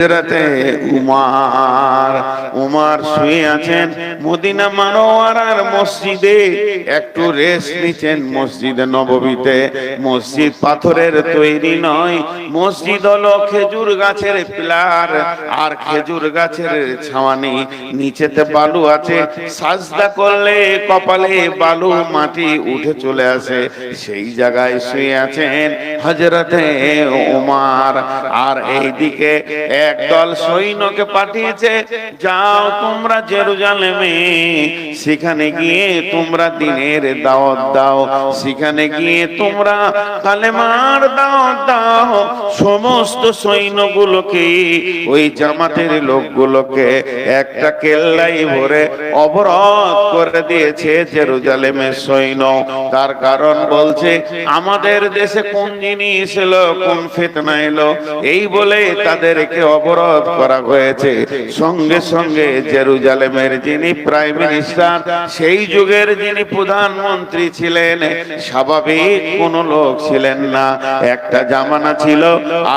হযরতে উমার শুয়ে আছেন মদিনা মানওয়ারার মসজিদে, একটু রেস্ট নিচ্ছেন মসজিদে নববীতে। মসজিদ পাথরের তৈরি নয়, মসজিদ হলো খেজুর গাছের পিলার আর খেজুর গাছের ছাওয়ানি, নিচেতে বালু আছে। সাজদা করলে কপালে বালু মাটি উঠে চলে আসে, সেই জায়গায় শুয়ে আছেন হযরতে উমার। আর এইদিকে একদল সৈন্যকে পাঠিয়েছে, যাও তোমরা জেরুজালেমে, সেখানে গিয়ে তোমরা দ্বীনের দাওয়াত দাও, সেখানে গিয়ে তোমরা কালেমার দাওয়াত দাও। সমস্ত সৈন্যগুলোকে, ওই জামাতের লোকগুলোকে একটা কেল্লাই ভরে অবরোধ করে দিয়েছে জেরুজালেমের সৈন্য। তার কারণ বলছে, আমাদের দেশে কোন জিনিস এলো, কোন ফিতনা এলো, এই বলে তাদেরকে অবরোধ করা হয়েছে। সঙ্গে সঙ্গে জেরুজালেমের যিনি প্রাইম মিনিস্টার, সেই যুগের যিনি প্রধানমন্ত্রী ছিলেন, স্বাভাবিক কোন লোক ছিলেন না। একটা জামানা ছিল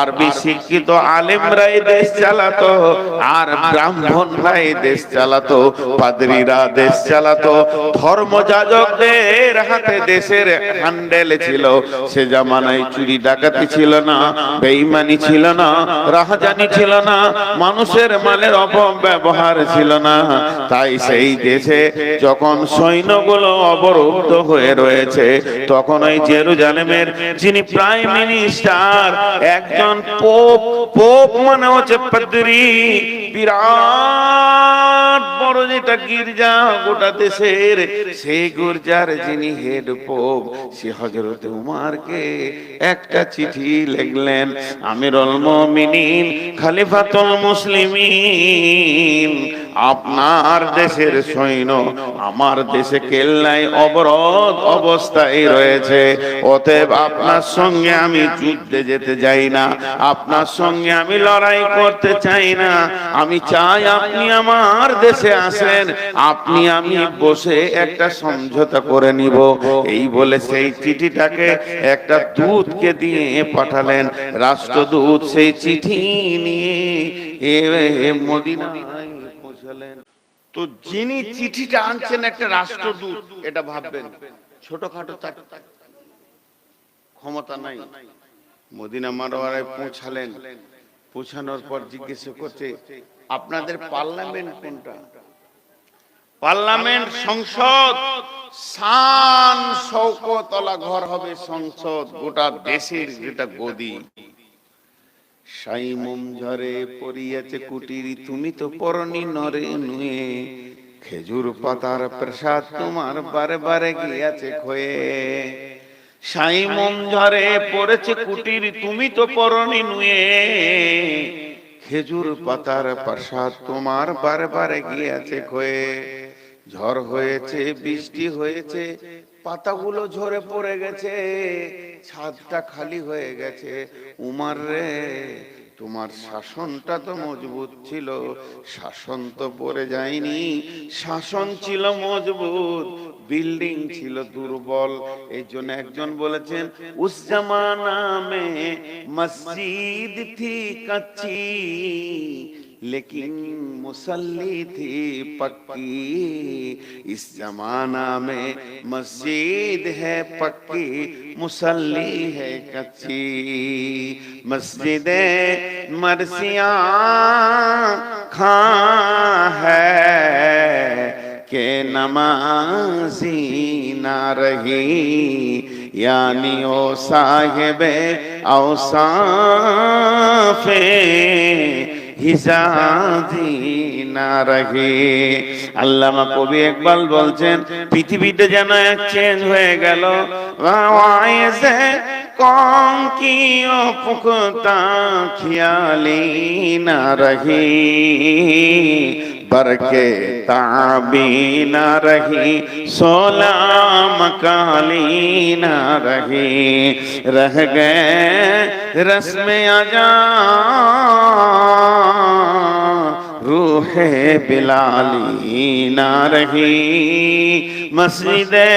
আরবি শিক্ষিত আলেমরাই দেশ চালাতো, আর ব্রাহ্মণরাই দেশ চালাতো, পাদ্রীরা দেশ চালাতো, ধর্মযাজকদের হাতে দেশের হ্যান্ডেল ছিল। সে জামানায় চুরি ডাকাতি ছিল না, বেঈমানি ছিল না, রাহাজানি ছিল না, মানুষের মালের অপব্যবহার ছিল না। তাই সেই দেশে যখন সৈন্যগুলো অবরুদ্ধ হয়ে রয়েছে, তখন ওই জেরুজালেমের যিনি প্রাইম মিনিস্টার, একজন পোপ মানে হচ্ছে পাদ্রী, বিরাট বড় যেটা গির্জা গোটা দেশের, সেই গির্জার যিনি হেড পোপ, সে হযরতে উমারকে একটা চিঠি লিখলেন। আমিরুল মুমিনিন, খলিফাতুল মুসলিমিন, আপনার দেশের সৈন্য আমার দেশে কেল্লায় অবরোধ অবস্থায় রয়েছে, অতএব আপনার সঙ্গে আমি যুদ্ধে যেতে চাই না, আপনার সঙ্গে আমি লড়াই করতে চাই না। আমি চাই আপনি আমার দেশে আসেন, আপনি আমি বসে একটা সমঝোতা করে নিব। এই বলে সেই চিঠিটাকে একটা দূতকে দিয়ে পাঠালেন। রাষ্ট্রদূত সেই চিঠি নিয়ে মদিনায় পৌঁছালেন। তো যিনি চিঠিটা আনছেন একটা রাষ্ট্রদূত, এটা ভাববেন ছোটখাটো তার ক্ষমতা নাই। মদিনা মানওয়ারায় পৌঁছালেন, পৌঁছানোর পর জিজ্ঞেস করছে, আপনাদের পার্লামেন্ট কোনটা? পার্লামেন্ট, সংসদ, শান শৌকতলা ঘর হবে সংসদ, গোটা দেশের যেটা গদি। সাইমুম ঝরে পড়িয়াছে কুটিরি, তুমি তো পরনি নরে নুয়ে, খেজুর পাতার প্রসাদ তোমার বারে বারে গিয়াছে ক্ষয়ে। সাইমুম ঝরে পড়েছে কুটিরি, তুমি তো পরনি নুয়ে, খেজুর পাতার প্রসাদ তোমার বারে বারে গিয়াছে ক্ষয়ে। ঝড় হয়েছে, বৃষ্টি হয়েছে, পাতাগুলো ঝরে পড়ে গেছে, ছাদটা খালি হয়ে গেছে। উমার রে, তোমার শাসনটা তো মজবুত ছিল, শাসন তো পড়ে যায়নি, শাসন ছিল মজবুত, বিল্ডিং ছিল দুর্বল। এই জন্য একজন বলেছেন, উস জামানা মে মসজিদ থি কাচ্চি, लेकिन मुसल्ली थी पक्की, इस जमाना में मस्जिद है पक्की, मुसल्ली है कच्ची। मस्जिदे मरसिया खां है के नमाजी ना रही, यानी ओ साहिबे औसाफे হিজাজি না রহে। আল্লামা কবি ইকবাল বলছেন, পৃথিবীতে যেন এক চেঞ্জ হয়ে গেল। ওয়াইসে কম কি ও পুখতা খিয়ালি না রহি, बरके ताबी न रही, सोला मकाली न रही, रह गए रस्म आजा रूहे बिलाली ना रही। मस्जिदे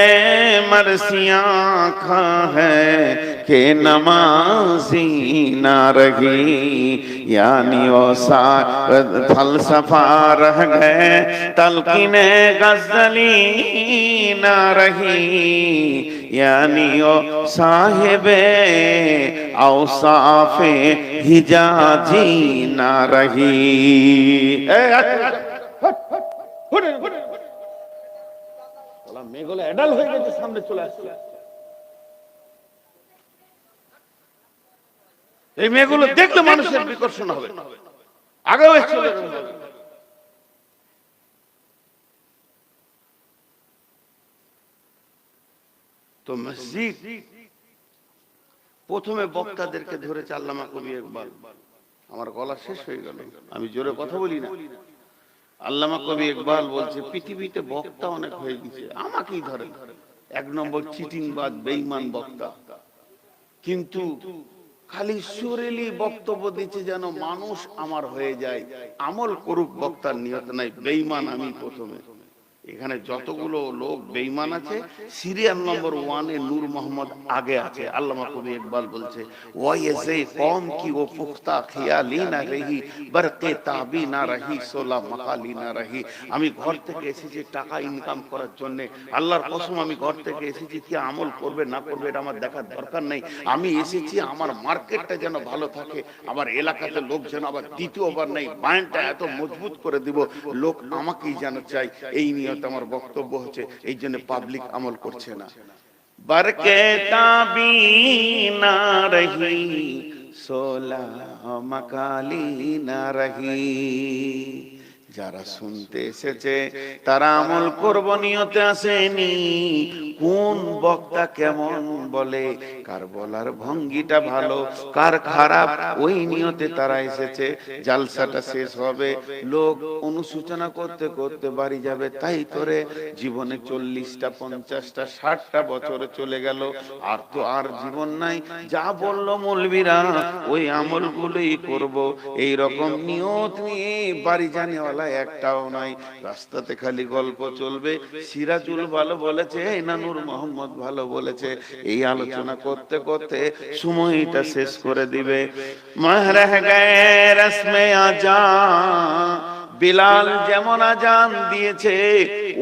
मरसियां खा है के नमाजी ना रही, यानी वो फलसफा रह गए, तलकीने गज़ली ना रही, यानी वो साहिबे औसाफे हिजाजी ना रही। মেয়েগুলো অ্যাডাল্ট হয়ে গেছে, সামনে চলে আসছে। এই মেয়েগুলো দেখলে মানুষের বিকর্ষণ হবে, আগেও চলে যাবে। তো মসজিদ প্রথমে বক্তাদেরকে ধরেছে আল্লামা কবি ইকবাল। আমার গলা শেষ হয়ে গেল, আমি জোরে কথা বলি না। আল্লামা কবি ইকবাল বলছে পৃথিবীতে বক্তা অনেক হয়ে গেছে, আমাকেই ধরে এক নম্বর চিটিংবাজ বেঈমান বক্তা, কিন্তু খালি সুরেলি বক্তব্য দিচ্ছে যেন মানুষ আমার হয়ে যায়, আমল করুক বক্তার নিয়ত নাই। বেঈমান আমি প্রথমে। এখানে যতগুলো লোক বেঈমান আছে সিরিয়াল নম্বর 1 এ নূর মোহাম্মদ আগে আছে। আল্লামা কবি ইকবাল বলছে ওয়াইসে কওম কি ও পুখতা খিয়ালি না রহি, বরকে তাবি না রহি, সোলা মাকালি না রহি। আমি ঘর থেকে এসেছি টাকা ইনকাম করার জন্য, আল্লাহর কসম আমি ঘর থেকে এসেছি, কি আমল করবে না করবে এটা আমার দেখার দরকার নেই। আমি এসেছি আমার মার্কেটটা যেন ভালো থাকে, আমার এলাকাতে লোক যেন আবার দ্বিতীয়বার নেই, বায়ানটা এত মজবুত করে দিব লোক আমাকেই যেন চাই। এই নিয়ে আমার বক্তব্য হচ্ছে, এই জন্য পাবলিক আমল করছে না। বরকে তাবি না রহি, সোলা মাকালি না রহি। যারা শুনতে এসেছে তারা আমল করব নিয়তে আসেনি। কোন বক্তা কেমন বলে, কার বলার ভঙ্গিটা ভালো কার খারাপ, ওই নিয়তে তারা এসেছে। জালসাটা শেষ হবে, লোক অনুসূচনা করতে করতে বাড়ি যাবে। তাই করে জীবনে 40টা 50টা 60টা বছর চলে গেল, আর তো আর জীবন নাই। যা বললো মৌলবীরা ওই আমলগুলোই করব, এই রকম নিয়ত নিয়ে বাড়ি জানেওয়ালা একটাও নাই। রাস্তাতে খালি গল্প চলবে, সিরাজুল ভালো বলেছে না নূর মোহাম্মদ ভালো বলেছে, এই আলোচনা করতে করতে সময়টা শেষ করে দিবে। মাহরাহ গায়ে রসমে আজা, বিলাল যেমন আজান দিয়েছে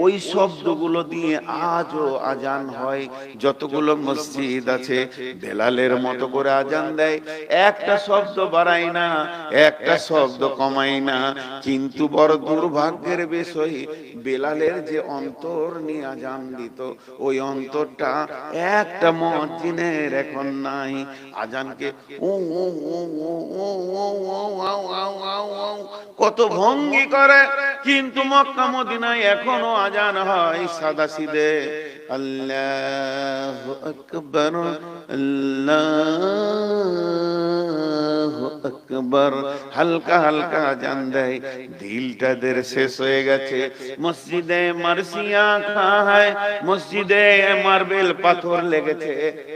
ওই শব্দগুলো দিয়ে আজও আজান হয়। যতগুলো মসজিদ আছে বেলালের মতো করে আজান দেয়, একটা শব্দ বাড়ায় না, একটা শব্দ কমায় না। কিন্তু বড় দুর্ভাগ্যের বিষয়, বেলালের যে অন্তর নিয়ে আজান দিত ওই অন্তরটা একটা মুয়াজ্জিনের এখন নাই। আজানকে কত ভঙ্গি করে, কিন্তু মক্কা মদিনায় এখনো আজান হয় সাদা সিধে, আল্লাহু আকবার আল্লাহু আকবার, হালকা হালকা আজান দেয়। দিলটা দের শেষ হয়ে গেছে। মসজিদে মারসিয়া খায়, মসজিদে মার্বেল পাথর লেগেছে,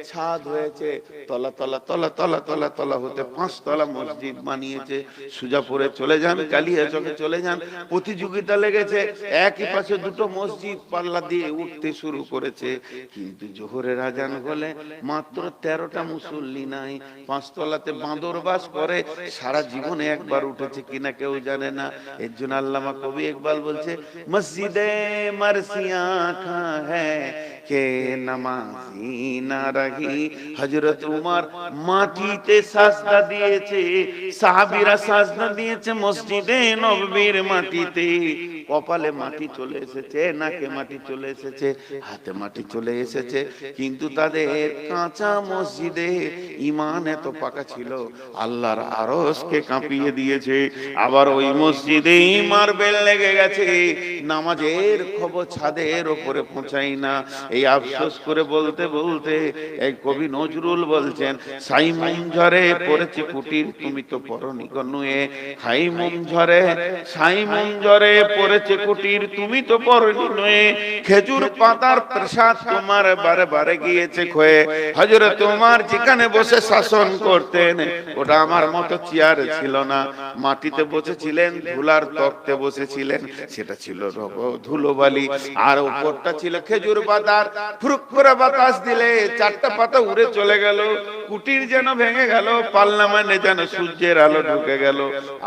ছাদ হয়েছে, তলা তলা তলা তলা তলা তলা হতে 5 তলা মসজিদ বানিয়েছে। সুজাপুরে চলে যান, কালিয়াচকে চলে যান, প্রতিযোগিতা লেগেছে, একই পাশে দুটো মসজিদ পাল্লা দিয়ে উঠতে শুরু করেছে। কিন্তু জোহরের আজান হলে মাত্র 13টা মুসল্লি নাই। 5 তলাতে বাঁদর বাস করে, সারা জীবনে একবার উঠেছে কিনা কেউ জানে না। এর জন্য আল্লামা কবি ইকবাল বলছে মসজিদে মারসিয়া খা হ্যায় কে নামাজি না রহি। হযরত উমর মাটিতে সাজদা দিয়েছে, সাহাবীরা সাজদা দিয়েছে মসজিদে নববীর মাটিতে। কপালে মাটি চলে এসেছে, নাকে মাটি চলে এসেছে, হাতে মাটি চলে এসেছে, কিন্তু তাদের কাঁচা মসজিদে ঈমান এত পাকা ছিল আল্লাহর আরশকে কাঁপিয়ে দিয়েছে। আবার ওই মসজিদে মার্বেল লেগে গেছে, নামাজের খবর ছাদের উপরে পৌঁছাই না। এই আফসোস করে বলতে বলতে এই কবি নজরুল বলছেন, সাইমুম ঝরে পড়েছে কুটির তুমি তো পরনি কনুয়ে, সাইমুম ঝরে সাইমুম ঝরে পড়েছে কুটির তুমি তো পরনি নুয়ে, খেজুর পাতার প্রসাদ তোমার বারে বারে গিয়েছে ক্ষয়ে। হযরত ওমর যেখানে বসে শাসন করতেন ওটা আমার মতো চেয়ার ছিল না, মাটিতে বসেছিলেন, ধুলার তক্তে বসেছিলেন, সেটা ছিল ধুলোবালি, আর উপরটা ছিল খেজুর পাতার। ফুরুক করে বাতাস দিলে চারটা পাতা উড়ে চলে গেল, কুটির যেন ভেঙে গেল, পাল্লা মানে যেন সূর্যের আলো ঢুকে গেল।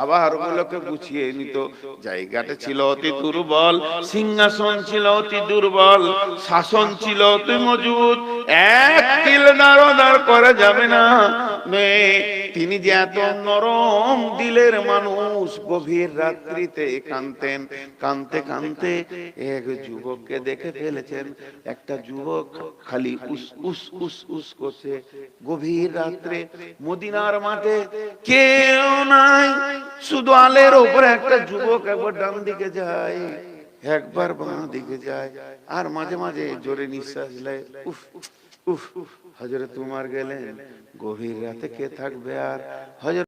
আবার ওগুলোকে গুছিয়ে নিত। জায়গাটা ছিল অতি দুর্বল, সিংহাসন ছিল অতি দুর্বল, শাসন ছিল অতি মজবুত, এক তিল দাঁড় করা যাবে না। তিনি যে এত নরম দিলের মানুষ, গভীর রাত্রিতে কাঁদতেন। কাঁদতে কাঁদতে এক যুবককে দেখে ফেলেছেন। একটা যুবক খালি উস উস উস উস করছে। গভীর রাত্রে মদিনার মাঠে কেউ নাই, শুধু আলের উপরে একটা যুবক একবার ডান দিকে যায়, একবার বাঁ দিকে যায়, আর মাঝে মাঝে জোরে নিঃশ্বাস নেয়। উফ উফ, হযরত উমর গেলেন। গভীর রাতে কে থাকবে আর? হযরত